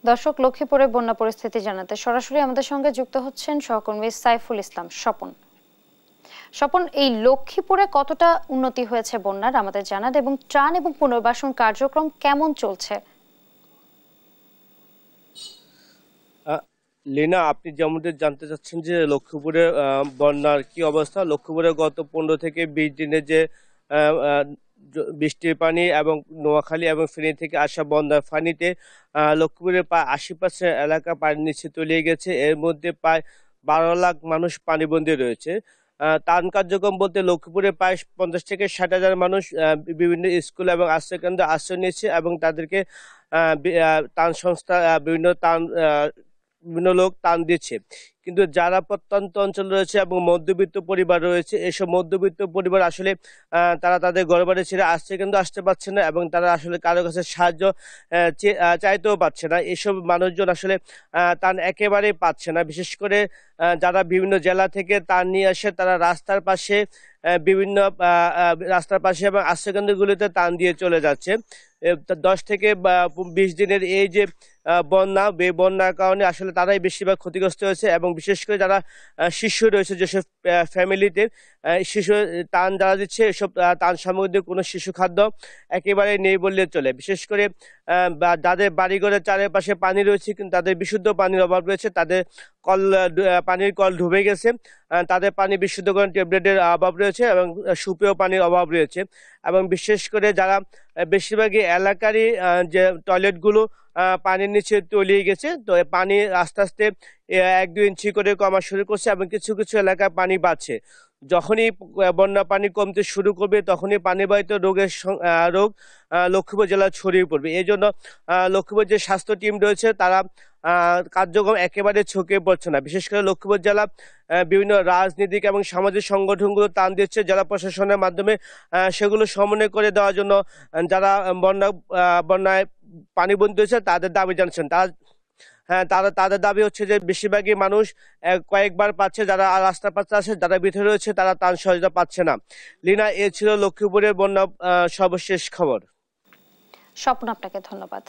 দর্শক, লক্ষ্মীপুরে বন্যা পরিস্থিতি জানাতে সরাসরি আমাদের সঙ্গে যুক্ত হচ্ছেন সহকর্মী সাইফুল ইসলাম স্বপন। স্বপন, এই লক্ষ্মীপুরে কতটা উন্নতি হয়েছে বন্যার আমাদের জানান, এবং ত্রাণ এবং পুনর্বাসন কার্যক্রম কেমন চলছে? লীনা, আপনি যেমন জানতে চাচ্ছেন যে লক্ষ্মীপুরে বন্যার কি অবস্থা। লক্ষ্মীপুরে গত 15 থেকে 20 দিনে যে আহ, আহ, বৃষ্টির পানি এবং নোয়াখালী এবং ফেনী থেকে আসা বন্যার পানিতে লক্ষ্মীপুরের প্রায় 80% এলাকা পানির নিচে তলিয়ে গেছে। এর মধ্যে প্রায় 12 লাখ মানুষ পানিবন্দী রয়েছে। ত্রাণ কার্যক্রম বলতে লক্ষ্মীপুরে প্রায় 50 থেকে 60 হাজার মানুষ বিভিন্ন স্কুল এবং আশ্রয়কেন্দ্রে আশ্রয় নিয়েছে এবং তাদেরকে ত্রাণ সংস্থা বিভিন্ন লোক টান দিচ্ছে। কিন্তু যারা প্রত্যন্ত অঞ্চল রয়েছে এবং মধ্যবিত্ত পরিবার রয়েছে, এসব মধ্যবিত্ত পরিবার আসলে তারা তাদের ঘরবাড়ি ছেড়ে আসছে কিন্তু আসতে পারছে না, এবং তারা আসলে কারো কাছে সাহায্য চাইতেও পারছে না। এসব মানুষজন আসলে ত্রাণ একেবারেই পাচ্ছে না। বিশেষ করে যারা বিভিন্ন জেলা থেকে ত্রাণ নিয়ে আসে, তারা রাস্তার পাশে বিভিন্ন রাস্তার পাশে এবং আশ্রয়কেন্দ্রগুলিতে ত্রাণ দিয়ে চলে যাচ্ছে। 10 থেকে 20 দিনের এই যে বন্যার কারণে আসলে তারাই বেশিরভাগ ক্ষতিগ্রস্ত হয়েছে, এবং বিশেষ করে যারা শিশু রয়েছে, যেসব ফ্যামিলিতে শিশু ত্রাণ যারা দিচ্ছে, এসব ত্রাণ সামগ্রী কোনো শিশু খাদ্য একেবারে নেই বললে চলে। বিশেষ করে যাদের বাড়িঘরের চারিপাশে পানি রয়েছে কিন্তু তাদের বিশুদ্ধ পানির অভাব রয়েছে, তাদের পানির কল ডুবে গেছে, তাদের পানি বিশুদ্ধকরণ ট্যাবলেটের অভাব রয়েছে এবং সুপেয় পানির অভাব রয়েছে। এবং বিশেষ করে যারা বেশিরভাগই এলাকারই যে টয়লেটগুলো পানির নিচে তলিয়ে গেছে, তো পানি আস্তে আস্তে 1-2 ইঞ্চি করে কমা শুরু করছে এবং কিছু কিছু এলাকায় পানি বাড়ছে। যখনই বন্যা পানি কমতে শুরু করবে, তখনই পানিবাহিত রোগ লক্ষ্মীপুর জেলায় ছড়িয়ে পড়বে। এই জন্য লক্ষ্মীপুর যে স্বাস্থ্য টিম রয়েছে, তারা কার্যক্রম একেবারে ছড়িয়ে পড়ছে না। বিশেষ করে লক্ষ্মীপুর জেলা বিভিন্ন রাজনৈতিক এবং সামাজিক সংগঠনগুলো টান দিচ্ছে জেলা প্রশাসনের মাধ্যমে সেগুলো সমন্বয় করে দেওয়ার জন্য। যারা বন্যায় পানিবন্দী হয়েছে তাদের দাবি জানাচ্ছেন। তাদের দাবি হচ্ছে যে বেশিরভাগই মানুষ কয়েকবার পাচ্ছে, যারা রাস্তার পাশে আছে, যারা ভিতরে রয়েছে, তারা ত্রাণ সহায়তা পাচ্ছে না। লীনা, এ ছিল লক্ষ্মীপুরের বন্যা সর্বশেষ খবর। স্বপন, আপনাকে ধন্যবাদ।